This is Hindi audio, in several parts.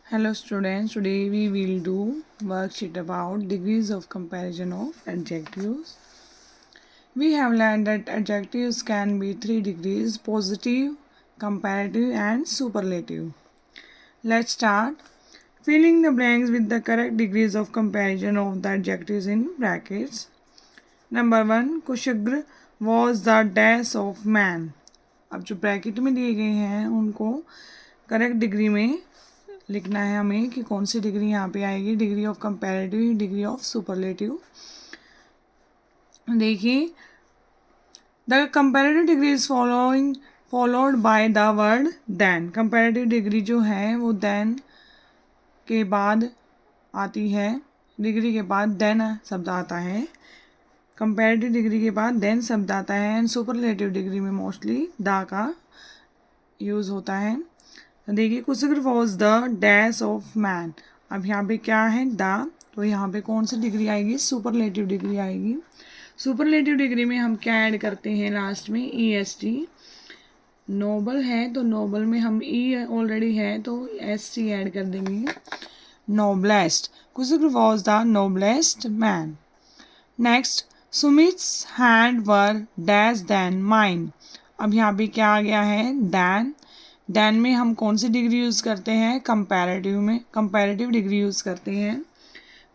Hello students, today we will do worksheet about degrees of comparison of adjectives. We have learned that adjectives can be 3 degrees: positive, comparative and superlative. Let's start. Filling the blanks with the correct degrees of comparison of the adjectives in brackets. Number 1. Kushagra was the dash of man. अब जो ब्रैकेट में दिए गए हैं उनको करेक्ट डिग्री में लिखना है हमें कि कौन सी डिग्री यहाँ पे आएगी, degree of comparative, degree of superlative. देखिए, the comparative degree is followed by the word than. Comparative degree जो है वो देन के बाद आती है, डिग्री के बाद देन शब्द आता है. कंपैरेटिव डिग्री के बाद देन शब्द आता है एंड सुपरलेटिव डिग्री में मोस्टली द का यूज़ होता है. देखिए, Kushagra was the dash of man. अब यहाँ पे क्या है द, तो यहाँ पे कौन सी डिग्री आएगी, सुपरलेटिव डिग्री आएगी. सुपरलेटिव डिग्री में हम क्या ऐड करते हैं लास्ट में, ई एस टी. नोबल है तो नोबल में हम ई ऑलरेडी है तो एस टी ऐड कर देंगे. Noblest, Kushagra was the noblest man. Next, Sumit's hand were dash than mine. अब यहाँ पे क्या आ गया है, देन में हम कौन सी डिग्री यूज़ करते हैं, कंपैरेटिव में कंपैरेटिव डिग्री यूज़ करते हैं.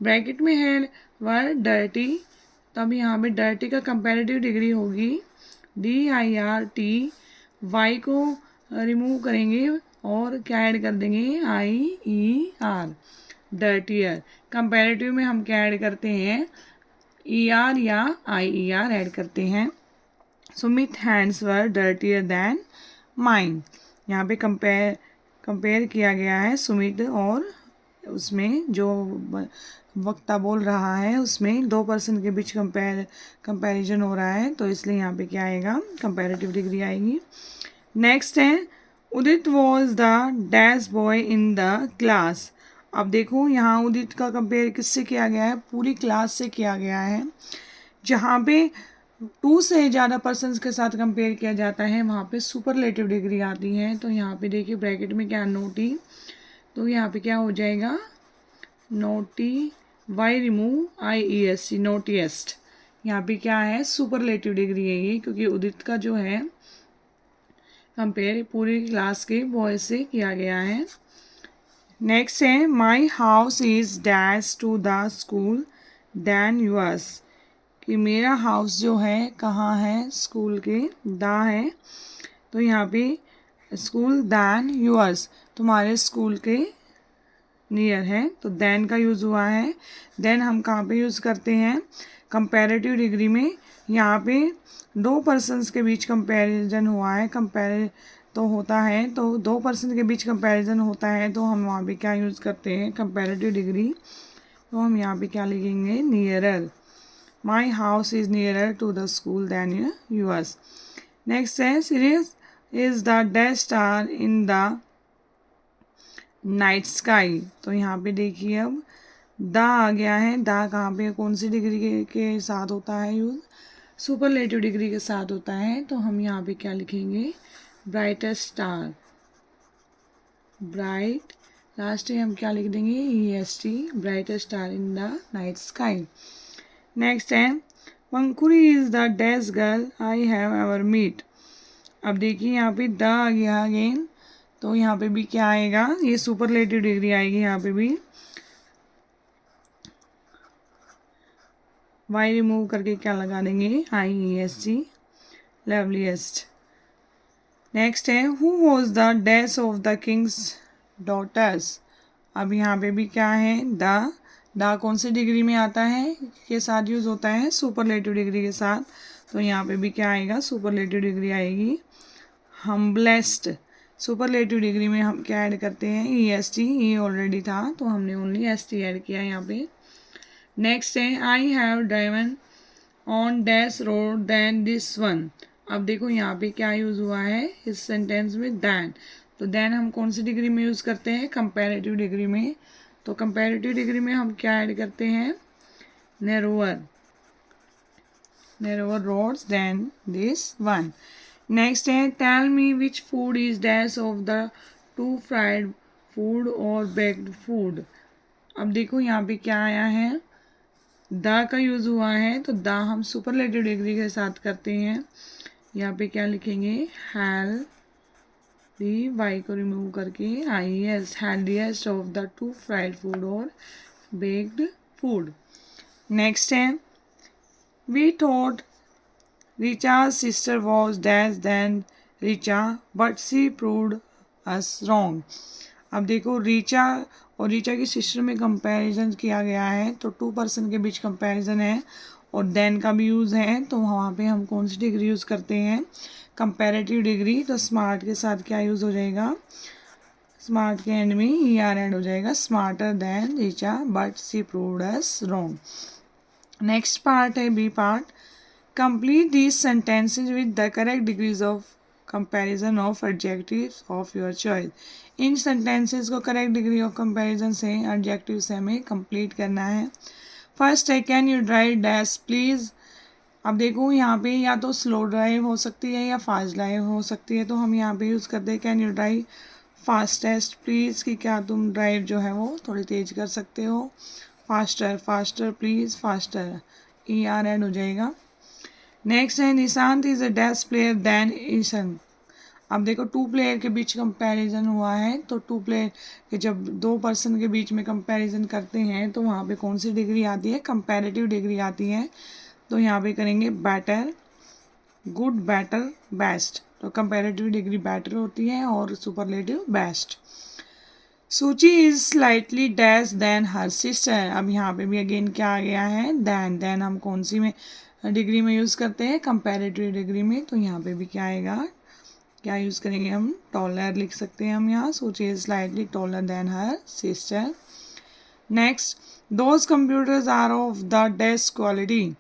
ब्रैकेट में है वर डर्टी, तब यहाँ पे डर्टी का कंपैरेटिव डिग्री होगी DIRT. वाई को रिमूव करेंगे और क्या ऐड कर देंगे, IER, डर्टियर. कंपैरेटिव में हम क्या ऐड करते हैं, ER या IER ऐड करते हैं. Sumit hands were dirtier then mine. यहाँ पे कंपेयर किया गया है सुमित और उसमें जो वक्ता बोल रहा है उसमें 2 पर्सन के बीच कंपैरिजन हो रहा है, तो इसलिए यहाँ पे क्या आएगा, कंपैरेटिव डिग्री आएगी. नेक्स्ट है, Udit was the dash boy in the class. अब देखो यहाँ उदित का कंपेयर किससे किया गया है, पूरी क्लास से किया गया है. जहाँ पे 2 से ज़्यादा पर्सन्स के साथ कंपेयर किया जाता है वहाँ पे सुपरलेटिव डिग्री आती है. तो यहाँ पे देखिए ब्रैकेट में क्या, नोटी, तो यहाँ पे क्या हो जाएगा, नोटी, वाई रिमूव IEST, नोटिएस्ट. यहाँ पे क्या है, सुपरलेटिव डिग्री है ये, क्योंकि उदित का जो है कंपेयर पूरी क्लास के बॉय से किया गया है. नेक्स्ट है, my house is dash to the school than yours. कि मेरा हाउस जो है कहाँ है, स्कूल के दा है, तो यहाँ पे स्कूल दैन यूअर्स, तुम्हारे स्कूल के नियर है, तो देन का यूज़ हुआ है. देन हम कहाँ पे यूज़ करते हैं, कंपैरेटिव डिग्री में. यहाँ पे 2 पर्सन्स के बीच कंपैरिजन हुआ है, कंपेयर तो होता है, तो 2 पर्सन के बीच कंपैरिजन होता है तो हम वहाँ पे क्या यूज़ करते हैं, कंपैरेटिव डिग्री. तो हम यहाँ पे क्या लिखेंगे, nearer. My house is nearer to the school than yours. Next है, Sirius is the dash star in the night sky. तो यहाँ पे देखिए अब दा आ गया है. दा कहाँ पे, कौन सी डिग्री के साथ होता है यूज, सुपरलेटिव डिग्री के साथ होता है. तो हम यहाँ पे क्या लिखेंगे, ब्राइटेस्ट स्टार, ब्राइट, लास्ट में हम क्या लिख देंगे, EST, brightest star in the night sky. Next है, Pankuri is the dash girl I have ever meet. अब देखिए यहाँ पे द आ गया अगेन, तो यहाँ पे भी क्या आएगा, ये सुपरलेटिव डिग्री आएगी. यहाँ पे भी वाई रिमूव करके क्या लगा देंगे, IEST, लवलीएस्ट. नेक्स्ट है, who was the dash of the king's daughters. अब यहाँ पे भी क्या है, द कौन सी डिग्री में आता है, के साथ यूज़ होता है, सुपरलेटिव डिग्री के साथ. तो यहाँ पे भी क्या आएगा, सुपरलेटिव डिग्री आएगी. हम्बलेस्ट, सुपरलेटिव डिग्री में हम क्या ऐड करते हैं, EST, ई ऑलरेडी था तो हमने ओनली ST ऐड किया यहाँ पे. नेक्स्ट है, I have driven on dash road than this one. अब देखो यहाँ पे क्या यूज़ हुआ है इस सेंटेंस में, दैन. तो दैन हम कौन सी डिग्री में यूज़ करते हैं, कंपैरेटिव डिग्री में. तो कंपैरेटिव डिग्री में हम क्या ऐड करते हैं, narrower roads than this one. Next है, tell me which food is dash of the 2 fried food और बेक्ड फूड। अब देखो यहाँ पे क्या आया है, द का यूज़ हुआ है, तो द हम सुपरलेटिव डिग्री के साथ करते हैं। यहाँ पे क्या लिखेंगे, हेल्दी, वाई को रिमूव करके IES, healthiest of the two fried food और बेक्ड फूड। नेक्स्ट है, we thought Richa's sister was dash than Richa, but she proved us wrong. अब देखो रिचा और रिचा की सिस्टर में कंपैरिजन किया गया है, तो 2 पर्सन के बीच कंपैरिजन है और देन का भी यूज़ है, तो वहाँ पे हम कौन सी डिग्री यूज़ करते हैं, कंपैरेटिव डिग्री। तो स्मार्ट के साथ क्या यूज़ हो जाएगा, स्मार्ट के एंड में ER ऐड हो जाएगा, smarter than Richa but she proved us wrong. Next part है B part, complete these sentences with the correct degrees of comparison of adjectives of your choice. In sentences को correct degree of comparison से adjective से हमें complete करना है। फर्स्ट है, can you drive dash please. अब देखो यहाँ पे या तो स्लो ड्राइव हो सकती है या फास्ट ड्राइव हो सकती है, तो हम यहाँ पे यूज़ करते हैं can you drive fastest please, कि क्या तुम ड्राइव जो है वो थोड़ी तेज कर सकते हो। Faster, faster please, faster, ER add हो जाएगा। नेक्स्ट है, Nishant is a dash player than Ishan. अब देखो 2 प्लेयर के बीच कंपैरिजन हुआ है, तो 2 प्लेयर के जब 2 पर्सन के बीच में कंपैरिजन करते हैं तो वहाँ पे कौन सी डिग्री आती है, कंपैरेटिव डिग्री आती है। तो यहाँ पे करेंगे बेटर, गुड, बेटर, बेस्ट। तो कंपैरेटिव डिग्री बेटर होती है और superlative best. Suchi is slightly dash than her sister. अब यहाँ पे भी अगेन क्या आ गया है, देन हम कौन सी में डिग्री में यूज़ करते हैं, कंपैरेटिव डिग्री में। तो यहाँ पे भी क्या आएगा, क्या यूज़ करेंगे हम, टॉलर लिख सकते हैं हम यहाँ, Suchi is slightly taller than her sister. Next, those computers are of the best quality.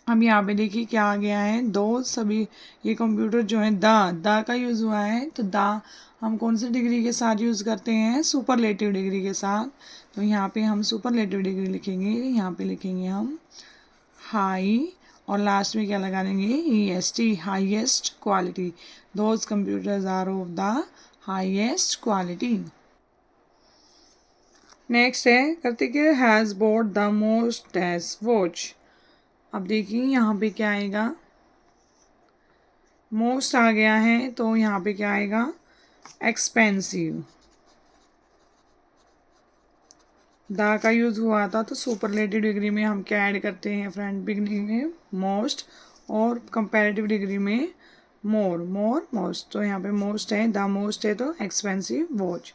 अब यहाँ पे देखिए क्या आ गया है, दो सभी ये कंप्यूटर जो है द का यूज़ हुआ है, तो द हम कौन सी डिग्री के साथ यूज़ करते हैं, सुपरलेटिव डिग्री के साथ। तो यहाँ पे हम सुपरलेटिव डिग्री लिखेंगे, यहाँ पे लिखेंगे हम हाई और लास्ट में क्या लगा देंगे, EST, highest quality. Those computers are of the highest quality. Next है, Karthik has bought the most dash watch. अब देखिए यहाँ पे क्या आएगा, मोस्ट आ गया है, तो यहाँ पे क्या आएगा, एक्सपेंसिव। द का यूज़ हुआ था, तो सुपरलेटिव डिग्री में हम क्या ऐड करते हैं फ्रेंड, बिगनिंग में मोस्ट, और कंपैरेटिव डिग्री में मोर, मोस्ट। तो यहाँ पे मोस्ट है, द मोस्ट है, तो expensive watch.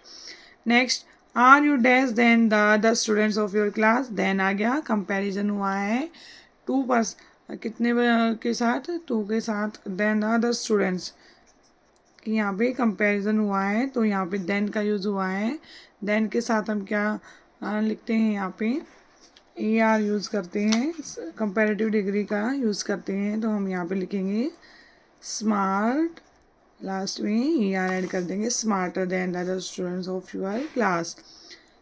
Next, are you dash then the other students of your class. Then आ गया, कंपैरिजन हुआ है 2 कितने के साथ, 2 के साथ, देन द अदर स्टूडेंट्स कि यहाँ पे कंपैरिजन हुआ है, तो यहाँ पे देन का यूज़ हुआ है। देन के साथ हम क्या लिखते हैं, यहाँ पे ER यूज़ करते हैं, कंपैरेटिव डिग्री का यूज़ करते हैं, तो हम यहाँ पे लिखेंगे स्मार्ट, लास्ट में ER ऐड कर देंगे, smarter than other students of your class.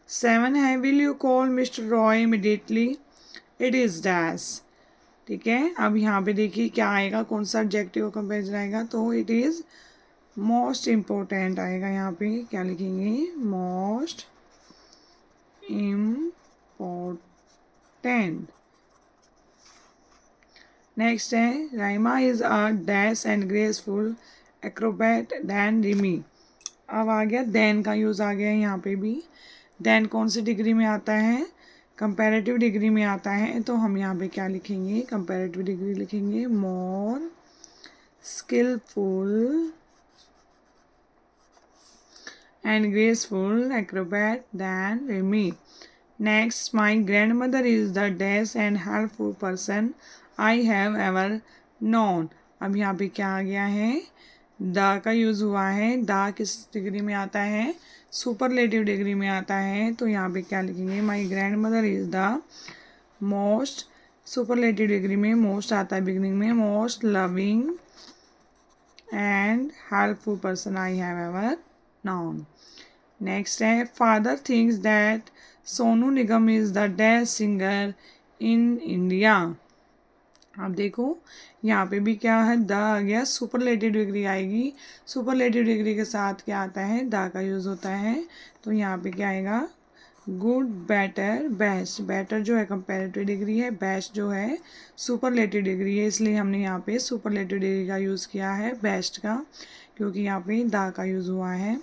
7 है, will you call mister Roy immediately, it is dash. ठीक है, अब यहाँ पे देखिए क्या आएगा, कौन सा एडजेक्टिव कंपैरिजन आएगा, तो इट इज़ मोस्ट इम्पोर्टेंट आएगा। यहाँ पे क्या लिखेंगे, मोस्ट इम्पोर्टेंट। नेक्स्ट है, Raima is a dash and graceful acrobat than Rimi. अब आ गया देन का यूज़ आ गया यहाँ पे भी। देन कौन सी डिग्री में आता है, कंपैरेटिव डिग्री में आता है, तो हम यहाँ पे क्या लिखेंगे, कंपैरेटिव डिग्री लिखेंगे, मोर skilful and graceful acrobat than Remy. Next, my grandmother is the dash and helpful person I have ever known. अब यहाँ पे क्या आ गया है, द का यूज़ हुआ है, द किस डिग्री में आता है, सुपरलेटिव डिग्री में आता है, तो यहाँ पे क्या लिखेंगे, my grand mother is the most, superlative degree में मोस्ट आता है बिगनिंग में, most loving and helpful person I have ever known. Next है, father thinks that Sonu Nigam is the best singer in India. अब देखो यहाँ पे भी क्या है, द आ गया, सुपरलेटिव डिग्री आएगी। सुपरलेटिव डिग्री के साथ क्या आता है, द का यूज़ होता है। तो यहाँ पे क्या आएगा, गुड, बेटर, बेस्ट। बेटर जो है कंपैरेटिव डिग्री है, बेस्ट जो है सुपरलेटिव डिग्री है, इसलिए हमने यहाँ पे सुपरलेटिव डिग्री का यूज़ किया है बेस्ट का, क्योंकि यहाँ पे द का यूज़ हुआ है।